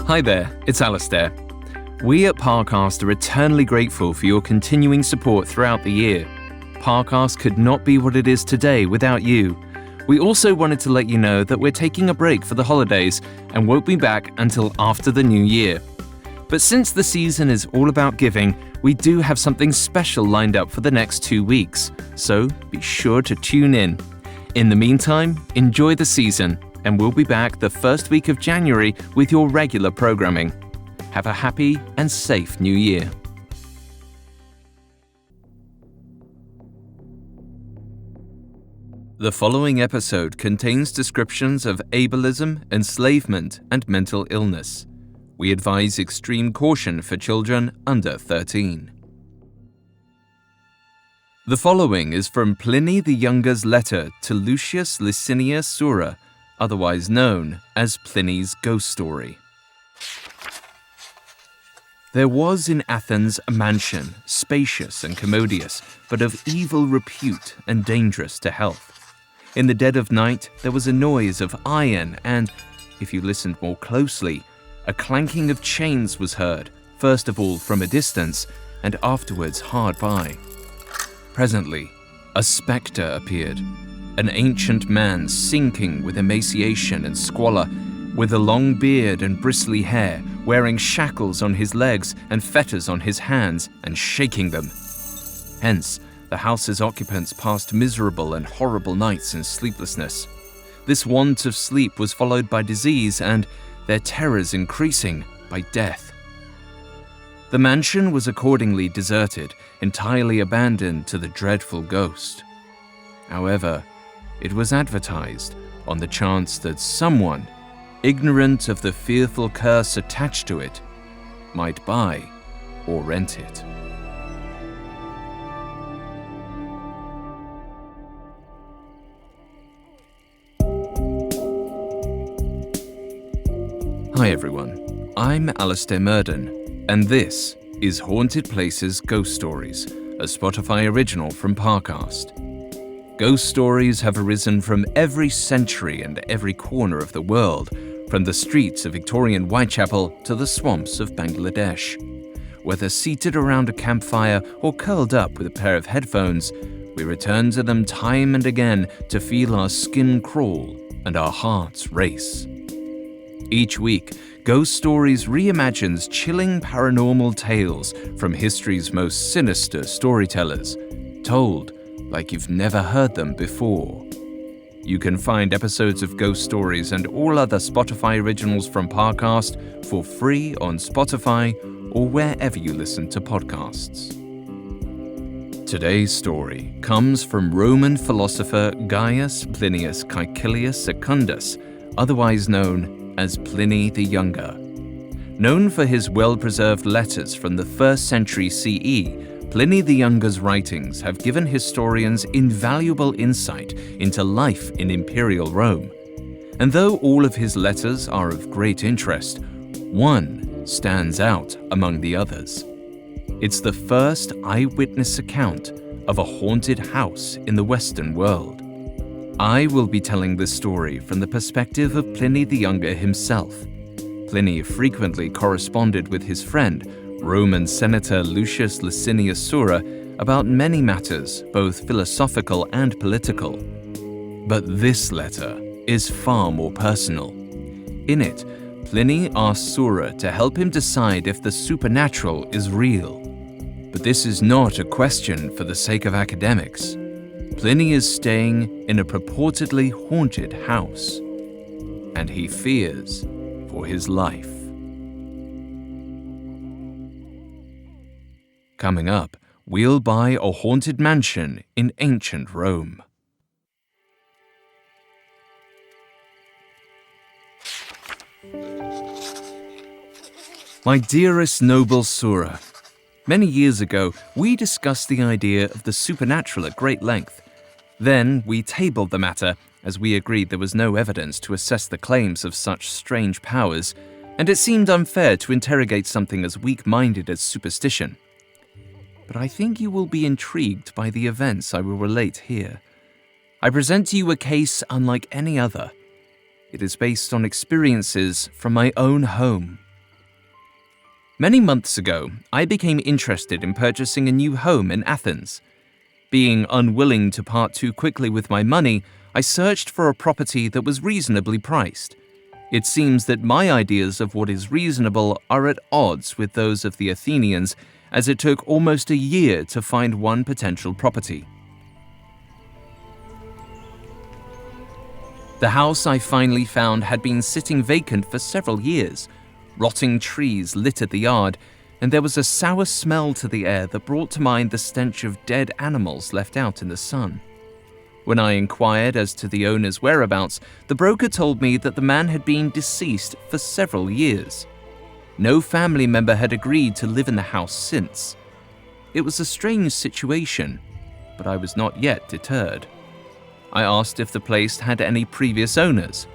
Hi there, it's Alistair. We at Parcast are eternally grateful for your continuing support throughout the year. Parcast could not be what it is today without you. We also wanted to let you know that we're taking a break for the holidays and won't be back until after the new year. But since the season is all about giving, we do have something special lined up for the next 2 weeks, so be sure to tune in. In the meantime, enjoy the season, and we'll be back the first week of January with your regular programming. Have a happy and safe new year. The following episode contains descriptions of ableism, enslavement, and mental illness. We advise extreme caution for children under 13. The following is from Pliny the Younger's letter to Lucius Licinius Sura, otherwise known as Pliny's ghost story. There was in Athens a mansion, spacious and commodious, but of evil repute and dangerous to health. In the dead of night there was a noise of iron and, if you listened more closely, a clanking of chains was heard, first of all from a distance, and afterwards hard by. Presently, a spectre appeared, an ancient man sinking with emaciation and squalor, with a long beard and bristly hair, wearing shackles on his legs and fetters on his hands, and shaking them. Hence, the house's occupants passed miserable and horrible nights in sleeplessness. This want of sleep was followed by disease and, their terrors increasing, by death. The mansion was accordingly deserted, entirely abandoned to the dreadful ghost. However, it was advertised on the chance that someone, ignorant of the fearful curse attached to it, might buy or rent it. Hi everyone, I'm Alistair Murden, and this is Haunted Places Ghost Stories, a Spotify original from Parcast. Ghost stories have arisen from every century and every corner of the world, from the streets of Victorian Whitechapel to the swamps of Bangladesh. Whether seated around a campfire or curled up with a pair of headphones, we return to them time and again to feel our skin crawl and our hearts race. Each week, Ghost Stories reimagines chilling paranormal tales from history's most sinister storytellers, told like you've never heard them before. You can find episodes of Ghost Stories and all other Spotify originals from Parcast for free on Spotify or wherever you listen to podcasts. Today's story comes from Roman philosopher Gaius Plinius Caecilius Secundus, otherwise known as Pliny the Younger. Known for his well-preserved letters from the 1st century CE, Pliny the Younger's writings have given historians invaluable insight into life in imperial Rome. And though all of his letters are of great interest, one stands out among the others. It's the first eyewitness account of a haunted house in the Western world. I will be telling this story from the perspective of Pliny the Younger himself. Pliny frequently corresponded with his friend, Roman Senator Lucius Licinius Sura, about many matters, both philosophical and political. But this letter is far more personal. In it, Pliny asks Sura to help him decide if the supernatural is real. But this is not a question for the sake of academics. Pliny is staying in a purportedly haunted house, and he fears for his life. Coming up, we'll buy a haunted mansion in ancient Rome. My dearest noble Sura, many years ago we discussed the idea of the supernatural at great length. Then we tabled the matter, as we agreed there was no evidence to assess the claims of such strange powers, and it seemed unfair to interrogate something as weak-minded as superstition. But I think you will be intrigued by the events I will relate here. I present to you a case unlike any other. It is based on experiences from my own home, Many months ago, I became interested in purchasing a new home in Athens. Being unwilling to part too quickly with my money, I searched for a property that was reasonably priced. It seems that my ideas of what is reasonable are at odds with those of the Athenians, as it took almost a year to find one potential property. The house I finally found had been sitting vacant for several years. Rotting trees littered the yard, and there was a sour smell to the air that brought to mind the stench of dead animals left out in the sun. When I inquired as to the owner's whereabouts, the broker told me that the man had been deceased for several years. No family member had agreed to live in the house since. It was a strange situation, but I was not yet deterred. I asked if the place had any previous owners.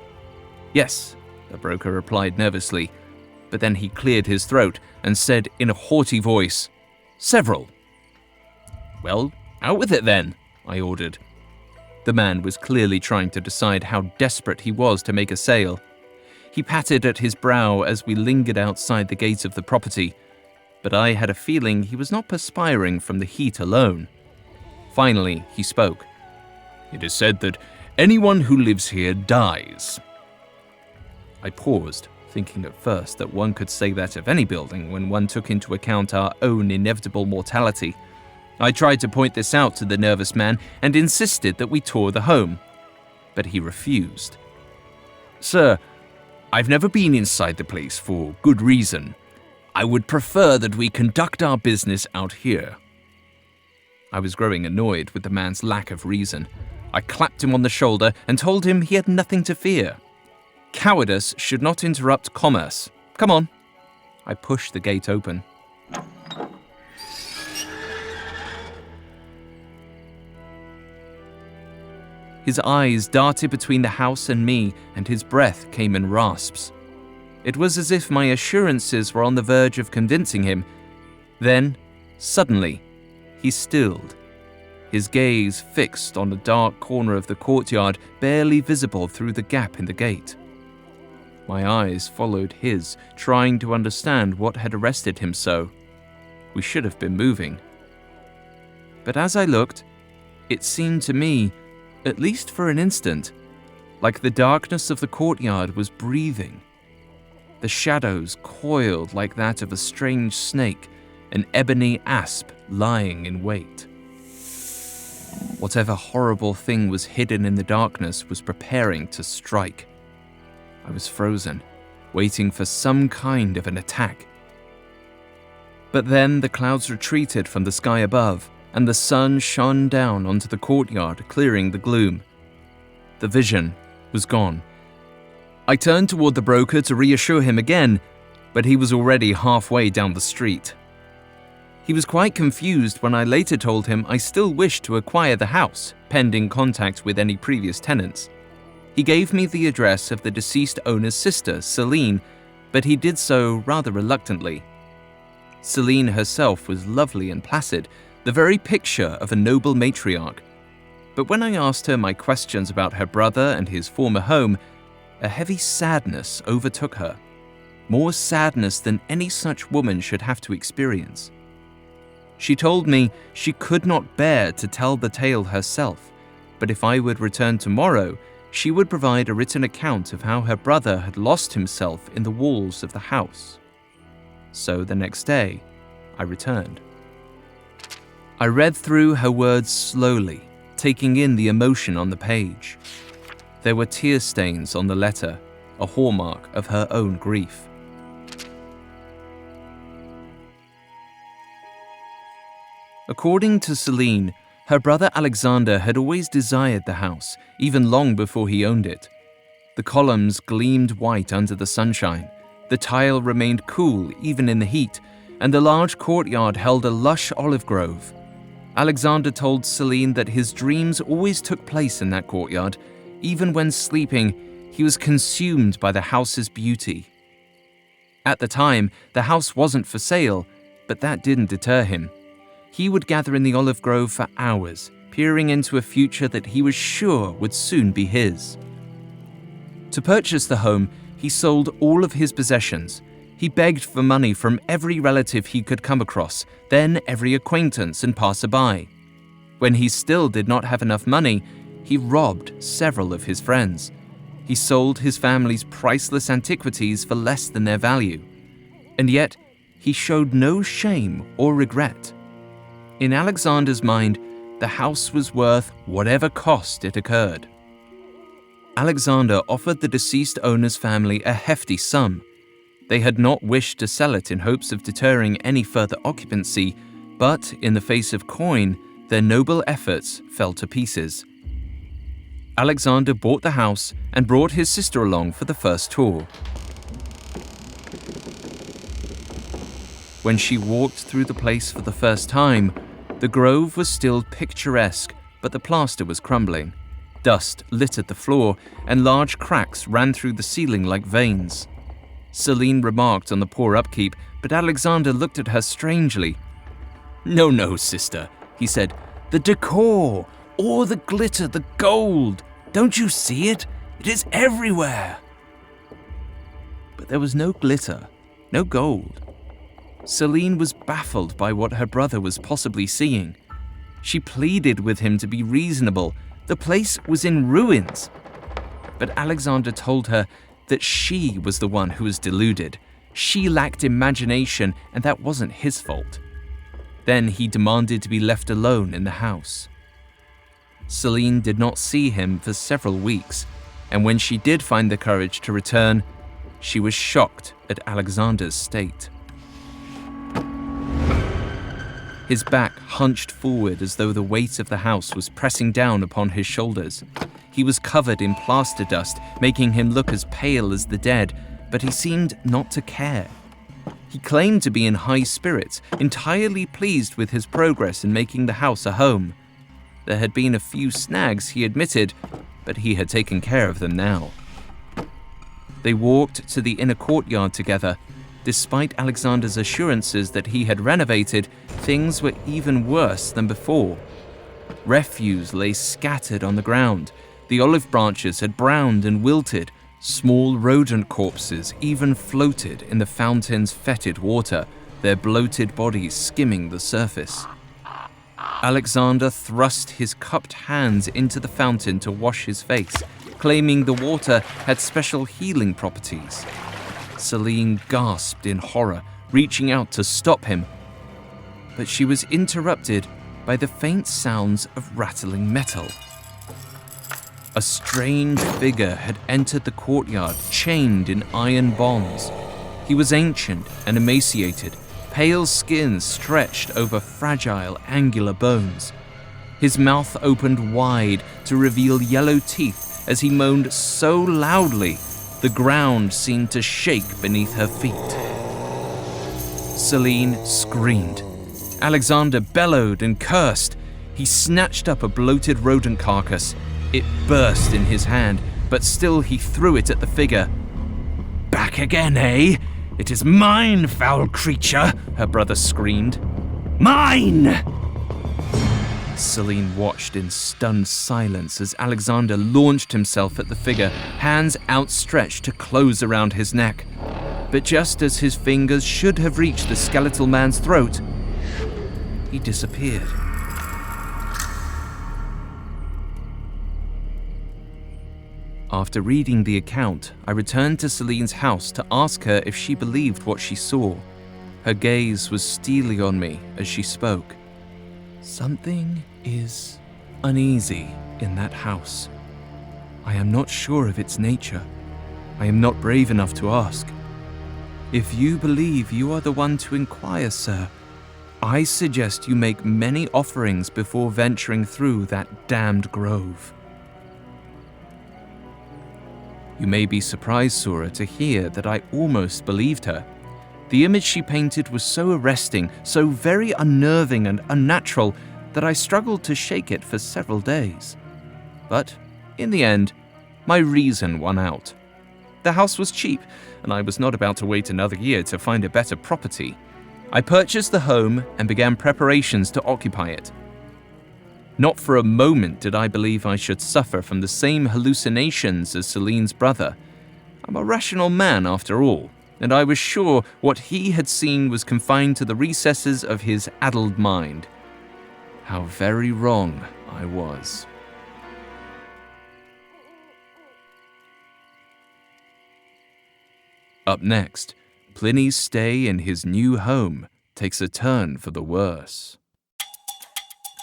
"Yes," the broker replied nervously, but then he cleared his throat and said in a haughty voice, "Several." "Well, out with it then," I ordered. The man was clearly trying to decide how desperate he was to make a sale. He patted at his brow as we lingered outside the gate of the property, but I had a feeling he was not perspiring from the heat alone. Finally, he spoke. "It is said that anyone who lives here dies." I paused, thinking at first that one could say that of any building when one took into account our own inevitable mortality. I tried to point this out to the nervous man and insisted that we tour the home, but he refused. "Sir, I've never been inside the place for good reason. I would prefer that we conduct our business out here." I was growing annoyed with the man's lack of reason. I clapped him on the shoulder and told him he had nothing to fear. Cowardice should not interrupt commerce. Come on. I pushed the gate open. His eyes darted between the house and me, and his breath came in rasps. It was as if my assurances were on the verge of convincing him. Then, suddenly, he stilled, his gaze fixed on a dark corner of the courtyard barely visible through the gap in the gate. My eyes followed his, trying to understand what had arrested him so. We should have been moving. But as I looked, it seemed to me, at least for an instant, like the darkness of the courtyard was breathing. The shadows coiled like that of a strange snake, an ebony asp lying in wait. Whatever horrible thing was hidden in the darkness was preparing to strike. I was frozen, waiting for some kind of an attack. But then the clouds retreated from the sky above, and the sun shone down onto the courtyard, clearing the gloom. The vision was gone. I turned toward the broker to reassure him again, but he was already halfway down the street. He was quite confused when I later told him I still wished to acquire the house, pending contact with any previous tenants. He gave me the address of the deceased owner's sister, Celine, but he did so rather reluctantly. Celine herself was lovely and placid, the very picture of a noble matriarch. But when I asked her my questions about her brother and his former home, a heavy sadness overtook her. More sadness than any such woman should have to experience. She told me she could not bear to tell the tale herself, but if I would return tomorrow, she would provide a written account of how her brother had lost himself in the walls of the house. So the next day, I returned. I read through her words slowly, taking in the emotion on the page. There were tear stains on the letter, a hallmark of her own grief. According to Celine, her brother Alexander had always desired the house, even long before he owned it. The columns gleamed white under the sunshine, the tile remained cool even in the heat, and the large courtyard held a lush olive grove. Alexander told Celine that his dreams always took place in that courtyard. Even when sleeping, he was consumed by the house's beauty. At the time, the house wasn't for sale, but that didn't deter him. He would gather in the olive grove for hours, peering into a future that he was sure would soon be his. To purchase the home, he sold all of his possessions. He He begged for money from every relative he could come across, then every acquaintance and passerby. When he still did not have enough money, he robbed several of his friends. He sold his family's priceless antiquities for less than their value. And yet, he showed no shame or regret. In Alexander's mind, the house was worth whatever cost it occurred. Alexander offered the deceased owner's family a hefty sum. They had not wished to sell it in hopes of deterring any further occupancy, but in the face of coin, their noble efforts fell to pieces. Alexander bought the house and brought his sister along for the first tour. When she walked through the place for the first time, the grove was still picturesque, but the plaster was crumbling. Dust littered the floor, and large cracks ran through the ceiling like veins. Celine remarked on the poor upkeep, but Alexander looked at her strangely. No, sister," he said. "The decor, all the glitter, the gold. Don't you see it? It is everywhere." But there was no glitter, no gold. Celine was baffled by what her brother was possibly seeing. She pleaded with him to be reasonable. The place was in ruins. But Alexander told her that she was the one who was deluded. She lacked imagination, and that wasn't his fault. Then he demanded to be left alone in the house. Celine did not see him for several weeks, and when she did find the courage to return, she was shocked at Alexander's state. His back hunched forward as though the weight of the house was pressing down upon his shoulders. He was covered in plaster dust, making him look as pale as the dead, but he seemed not to care. He claimed to be in high spirits, entirely pleased with his progress in making the house a home. There had been a few snags, he admitted, but he had taken care of them now. They walked to the inner courtyard together. Despite Alexander's assurances that he had renovated, things were even worse than before. Refuse lay scattered on the ground. The olive branches had browned and wilted. Small rodent corpses even floated in the fountain's fetid water, their bloated bodies skimming the surface. Alexander thrust his cupped hands into the fountain to wash his face, claiming the water had special healing properties. Celine gasped in horror, reaching out to stop him. But she was interrupted by the faint sounds of rattling metal. A strange figure had entered the courtyard, chained in iron bonds. He was ancient and emaciated, pale skin stretched over fragile, angular bones. His mouth opened wide to reveal yellow teeth as he moaned so loudly the ground seemed to shake beneath her feet. Celine screamed. Alexander bellowed and cursed. He snatched up a bloated rodent carcass. It burst in his hand, but still he threw it at the figure. "Back again, eh? It is mine, foul creature," her brother screamed. "Mine!" Celine watched in stunned silence as Alexander launched himself at the figure, hands outstretched to close around his neck. But just as his fingers should have reached the skeletal man's throat, he disappeared. After reading the account, I returned to Celine's house to ask her if she believed what she saw. Her gaze was steely on me as she spoke. "Something is uneasy in that house. I am not sure of its nature. I am not brave enough to ask. If you believe you are the one to inquire, sir, I suggest you make many offerings before venturing through that damned grove." You may be surprised, Sora, to hear that I almost believed her. The image she painted was so arresting, so very unnerving and unnatural, that I struggled to shake it for several days. But, in the end, my reason won out. The house was cheap, and I was not about to wait another year to find a better property. I purchased the home and began preparations to occupy it. Not for a moment did I believe I should suffer from the same hallucinations as Celine's brother. I'm a rational man after all, and I was sure what he had seen was confined to the recesses of his addled mind. How very wrong I was. Up next, Pliny's stay in his new home takes a turn for the worse.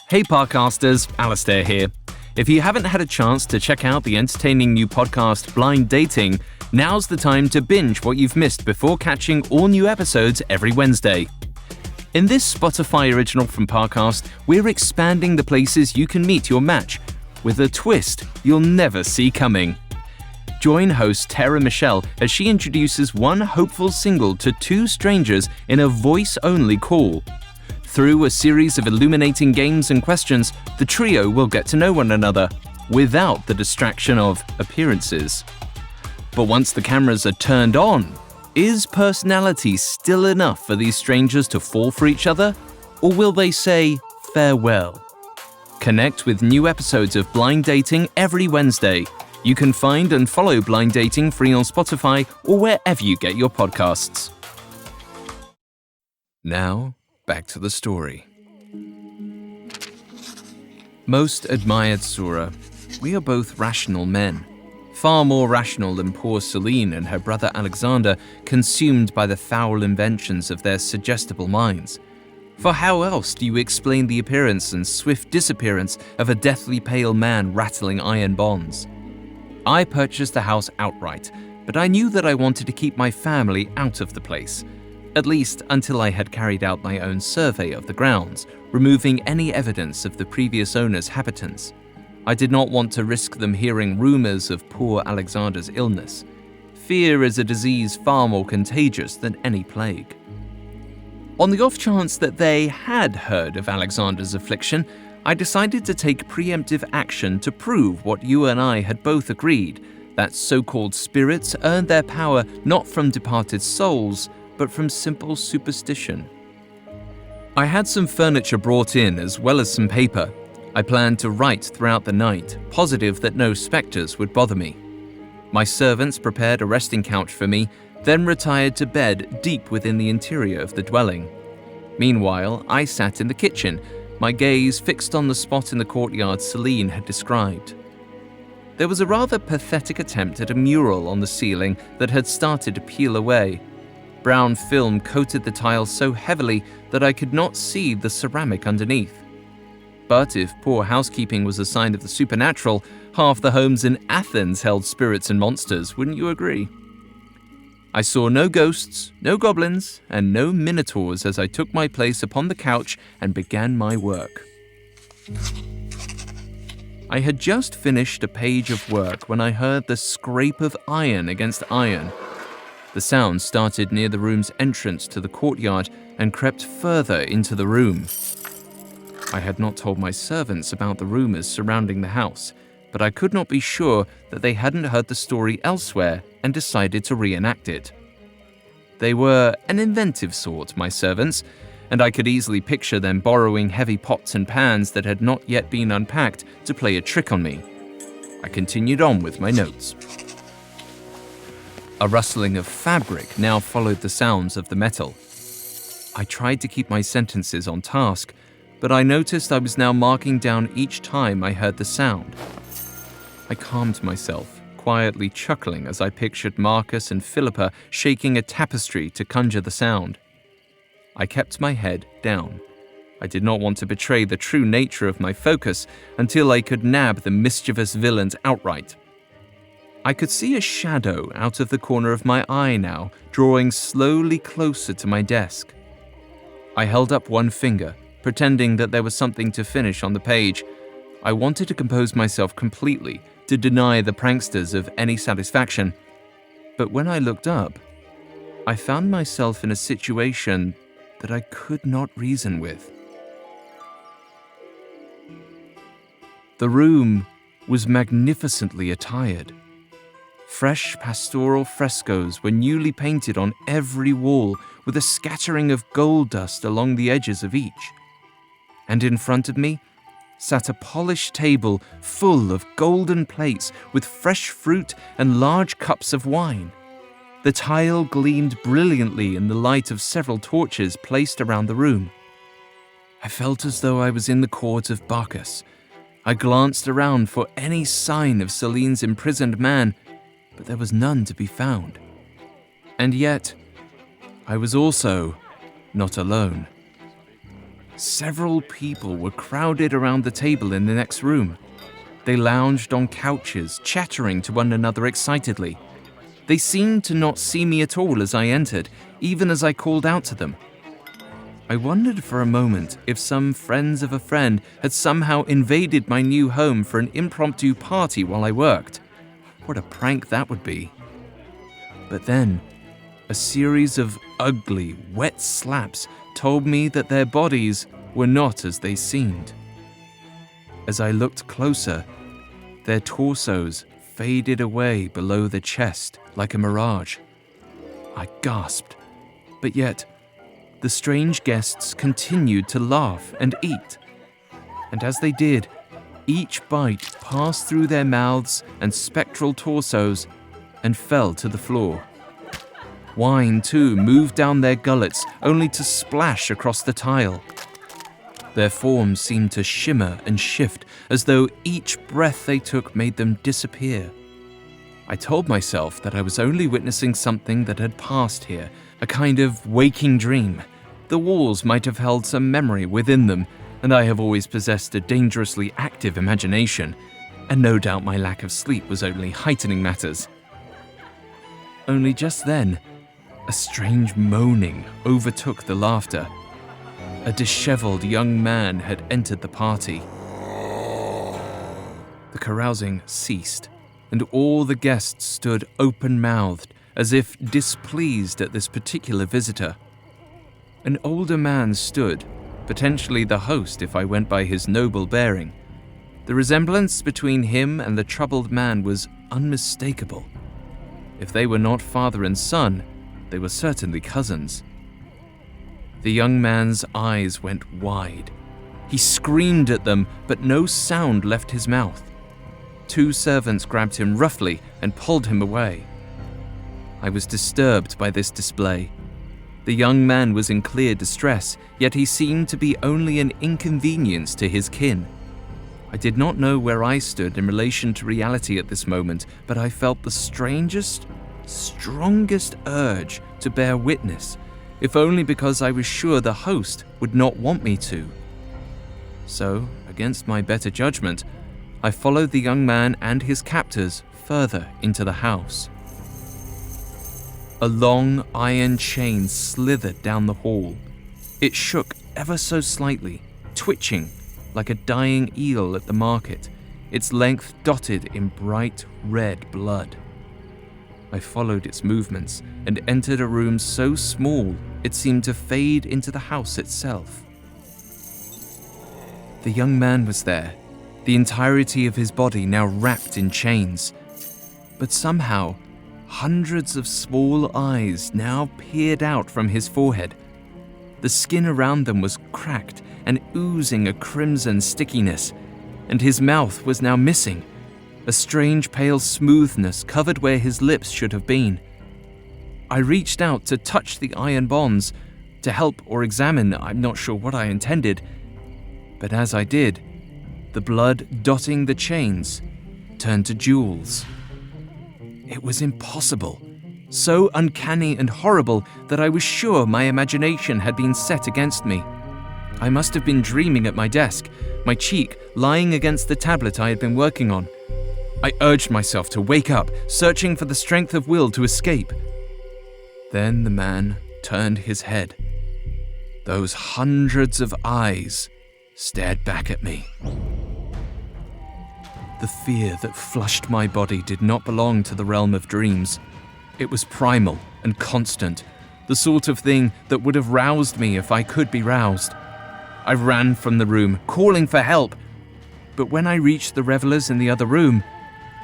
Hey Parcasters, Alistair here. If you haven't had a chance to check out the entertaining new podcast Blind Dating, now's the time to binge what you've missed before catching all new episodes every Wednesday. In this Spotify original from Parcast, we're expanding the places you can meet your match with a twist you'll never see coming. Join host Tara Michelle as she introduces one hopeful single to two strangers in a voice-only call. Through a series of illuminating games and questions, the trio will get to know one another without the distraction of appearances. But once the cameras are turned on, is personality still enough for these strangers to fall for each other? Or will they say farewell? Connect with new episodes of Blind Dating every Wednesday. You can find and follow Blind Dating free on Spotify or wherever you get your podcasts. Now, back to the story. Most admired Sura, we are both rational men. Far more rational than poor Celine and her brother Alexander, consumed by the foul inventions of their suggestible minds. For how else do you explain the appearance and swift disappearance of a deathly pale man rattling iron bonds? I purchased the house outright, but I knew that I wanted to keep my family out of the place, at least until I had carried out my own survey of the grounds, removing any evidence of the previous owner's habitants. I did not want to risk them hearing rumors of poor Alexander's illness. Fear is a disease far more contagious than any plague. On the off chance that they had heard of Alexander's affliction, I decided to take preemptive action to prove what you and I had both agreed, that so-called spirits earned their power not from departed souls, but from simple superstition. I had some furniture brought in as well as some paper. I planned to write throughout the night, positive that no spectres would bother me. My servants prepared a resting couch for me, then retired to bed deep within the interior of the dwelling. Meanwhile, I sat in the kitchen, my gaze fixed on the spot in the courtyard Celine had described. There was a rather pathetic attempt at a mural on the ceiling that had started to peel away. Brown film coated the tiles so heavily that I could not see the ceramic underneath. But if poor housekeeping was a sign of the supernatural, half the homes in Athens held spirits and monsters, wouldn't you agree? I saw no ghosts, no goblins, and no minotaurs as I took my place upon the couch and began my work. I had just finished a page of work when I heard the scrape of iron against iron. The sound started near the room's entrance to the courtyard and crept further into the room. I had not told my servants about the rumors surrounding the house, but I could not be sure that they hadn't heard the story elsewhere and decided to reenact it. They were an inventive sort, my servants, and I could easily picture them borrowing heavy pots and pans that had not yet been unpacked to play a trick on me. I continued on with my notes. A rustling of fabric now followed the sounds of the metal. I tried to keep my sentences on task, but I noticed I was now marking down each time I heard the sound. I calmed myself, quietly chuckling as I pictured Marcus and Philippa shaking a tapestry to conjure the sound. I kept my head down. I did not want to betray the true nature of my focus until I could nab the mischievous villains outright. I could see a shadow out of the corner of my eye now, drawing slowly closer to my desk. I held up one finger, pretending that there was something to finish on the page. I wanted to compose myself completely, to deny the pranksters of any satisfaction. But when I looked up, I found myself in a situation that I could not reason with. The room was magnificently attired. Fresh pastoral frescoes were newly painted on every wall with a scattering of gold dust along the edges of each. And in front of me sat a polished table full of golden plates with fresh fruit and large cups of wine. The tile gleamed brilliantly in the light of several torches placed around the room. I felt as though I was in the court of Bacchus. I glanced around for any sign of Celine's imprisoned man, but there was none to be found. And yet, I was also not alone. Several people were crowded around the table in the next room. They lounged on couches, chattering to one another excitedly. They seemed to not see me at all as I entered, even as I called out to them. I wondered for a moment if some friends of a friend had somehow invaded my new home for an impromptu party while I worked. What a prank that would be. But then, a series of ugly, wet slaps told me that their bodies were not as they seemed. As I looked closer, their torsos faded away below the chest like a mirage. I gasped, but yet the strange guests continued to laugh and eat. And as they did, each bite passed through their mouths and spectral torsos and fell to the floor. Wine, too, moved down their gullets, only to splash across the tile. Their forms seemed to shimmer and shift, as though each breath they took made them disappear. I told myself that I was only witnessing something that had passed here, a kind of waking dream. The walls might have held some memory within them, and I have always possessed a dangerously active imagination, and no doubt my lack of sleep was only heightening matters. Only just then, a strange moaning overtook the laughter. A disheveled young man had entered the party. The carousing ceased, and all the guests stood open-mouthed, as if displeased at this particular visitor. An older man stood, potentially the host if I went by his noble bearing. The resemblance between him and the troubled man was unmistakable. If they were not father and son, they were certainly cousins. The young man's eyes went wide. He screamed at them, but no sound left his mouth. 2 servants grabbed him roughly and pulled him away. I was disturbed by this display. The young man was in clear distress, yet he seemed to be only an inconvenience to his kin. I did not know where I stood in relation to reality at this moment, but I felt the strangest, strongest urge to bear witness, if only because I was sure the host would not want me to. So, against my better judgment, I followed the young man and his captors further into the house. A long iron chain slithered down the hall. It shook ever so slightly, twitching like a dying eel at the market, its length dotted in bright red blood. I followed its movements and entered a room so small it seemed to fade into the house itself. The young man was there, the entirety of his body now wrapped in chains. But somehow, hundreds of small eyes now peered out from his forehead. The skin around them was cracked and oozing a crimson stickiness, and his mouth was now missing. A strange pale smoothness covered where his lips should have been. I reached out to touch the iron bonds, to help or examine, I'm not sure what I intended. But as I did, the blood dotting the chains turned to jewels. It was impossible, so uncanny and horrible that I was sure my imagination had been set against me. I must have been dreaming at my desk, my cheek lying against the tablet I had been working on. I urged myself to wake up, searching for the strength of will to escape. Then the man turned his head. Those hundreds of eyes stared back at me. The fear that flushed my body did not belong to the realm of dreams. It was primal and constant, the sort of thing that would have roused me if I could be roused. I ran from the room, calling for help. But when I reached the revelers in the other room,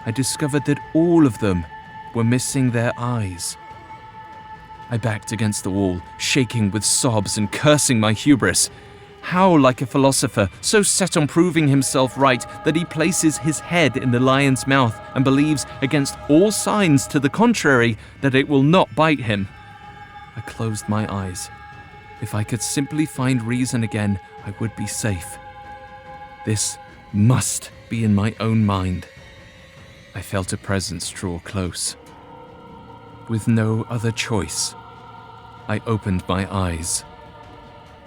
I discovered that all of them were missing their eyes. I backed against the wall, shaking with sobs and cursing my hubris. How like a philosopher, so set on proving himself right that he places his head in the lion's mouth and believes, against all signs to the contrary, that it will not bite him. I closed my eyes. If I could simply find reason again, I would be safe. This must be in my own mind. I felt a presence draw close. With no other choice, I opened my eyes.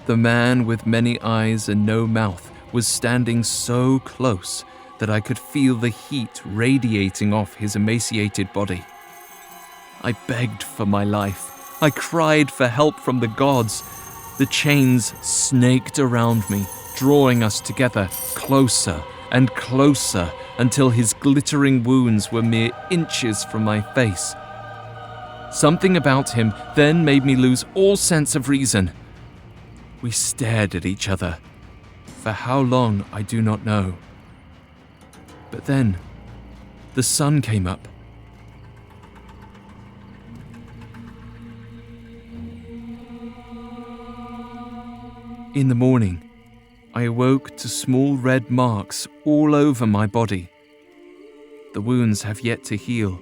The man with many eyes and no mouth was standing so close that I could feel the heat radiating off his emaciated body. I begged for my life. I cried for help from the gods. The chains snaked around me, drawing us together closer and closer until his glittering wounds were mere inches from my face. Something about him then made me lose all sense of reason. We stared at each other. For how long, I do not know. But then, the sun came up. In the morning, I awoke to small red marks all over my body. The wounds have yet to heal.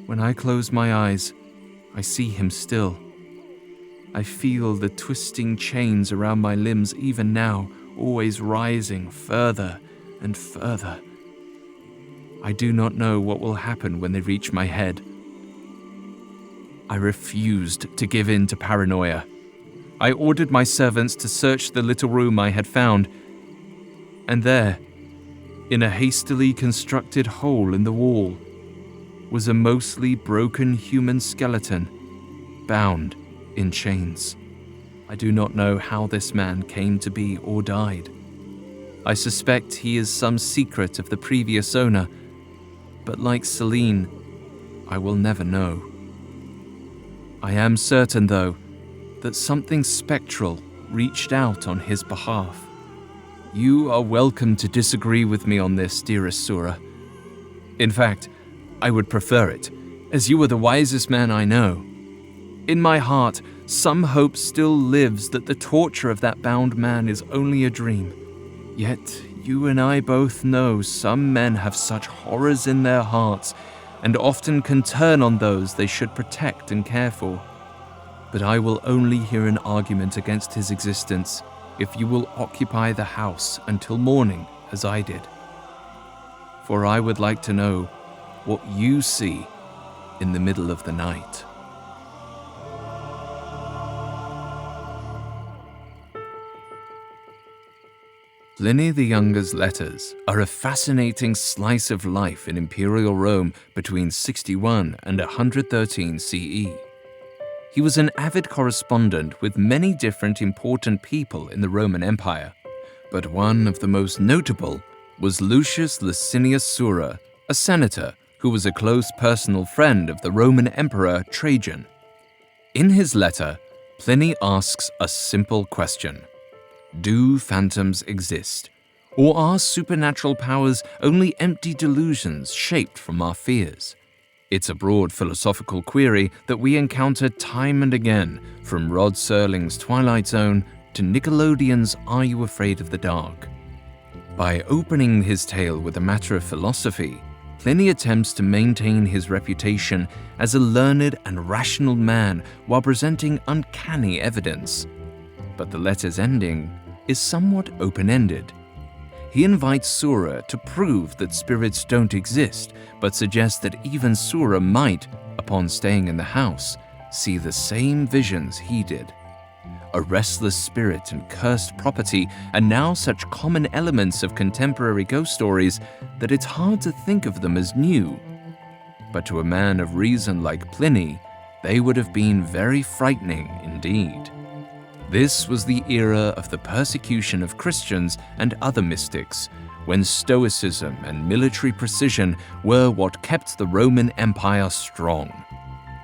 When I close my eyes, I see him still. I feel the twisting chains around my limbs even now, always rising further and further. I do not know what will happen when they reach my head. I refused to give in to paranoia. I ordered my servants to search the little room I had found, and there, in a hastily constructed hole in the wall, was a mostly broken human skeleton, bound in chains. I do not know how this man came to be or died. I suspect he is some secret of the previous owner, but like Celine, I will never know. I am certain, though, that something spectral reached out on his behalf. You are welcome to disagree with me on this, dearest Sura. In fact, I would prefer it, as you are the wisest man I know. In my heart, some hope still lives that the torture of that bound man is only a dream. Yet, you and I both know some men have such horrors in their hearts, and often can turn on those they should protect and care for. But I will only hear an argument against his existence if you will occupy the house until morning, as I did. For I would like to know what you see in the middle of the night. Pliny the Younger's letters are a fascinating slice of life in Imperial Rome between 61 and 113 CE. He was an avid correspondent with many different important people in the Roman Empire, but one of the most notable was Lucius Licinius Sura, a senator who was a close personal friend of the Roman Emperor Trajan. In his letter, Pliny asks a simple question. Do phantoms exist? Or are supernatural powers only empty delusions shaped from our fears? It's a broad philosophical query that we encounter time and again, from Rod Serling's Twilight Zone to Nickelodeon's Are You Afraid of the Dark? By opening his tale with a matter of philosophy, Pliny attempts to maintain his reputation as a learned and rational man while presenting uncanny evidence. But the letter's ending is somewhat open-ended. He invites Sura to prove that spirits don't exist, but suggests that even Sura might, upon staying in the house, see the same visions he did. A restless spirit and cursed property are now such common elements of contemporary ghost stories that it's hard to think of them as new. But to a man of reason like Pliny, they would have been very frightening indeed. This was the era of the persecution of Christians and other mystics, when stoicism and military precision were what kept the Roman Empire strong.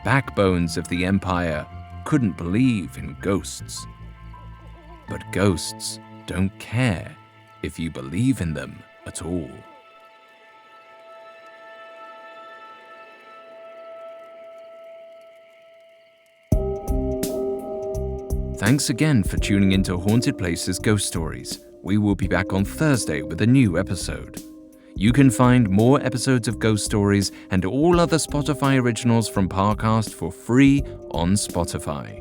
Backbones of the empire couldn't believe in ghosts. But ghosts don't care if you believe in them at all. Thanks again for tuning into Haunted Places Ghost Stories. We will be back on Thursday with a new episode. You can find more episodes of Ghost Stories and all other Spotify originals from Parcast for free on Spotify.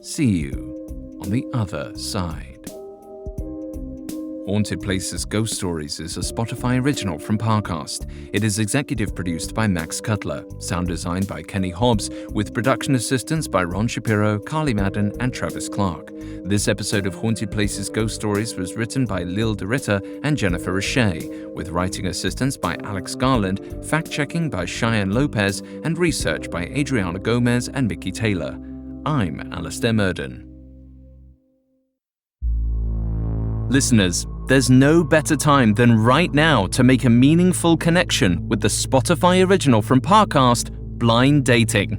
See you on the other side. Haunted Places Ghost Stories is a Spotify original from Parcast. It is executive produced by Max Cutler, sound designed by Kenny Hobbs, with production assistance by Ron Shapiro, Carly Madden, and Travis Clark. This episode of Haunted Places Ghost Stories was written by Lil DeRitter and Jennifer Richey, with writing assistance by Alex Garland, fact-checking by Cheyenne Lopez, and research by Adriana Gomez and Mickey Taylor. I'm Alistair Murden. Listeners, there's no better time than right now to make a meaningful connection with the Spotify original from Parcast, Blind Dating.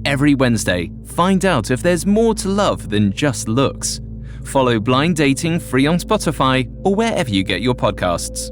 Every Wednesday, find out if there's more to love than just looks. Follow Blind Dating free on Spotify or wherever you get your podcasts.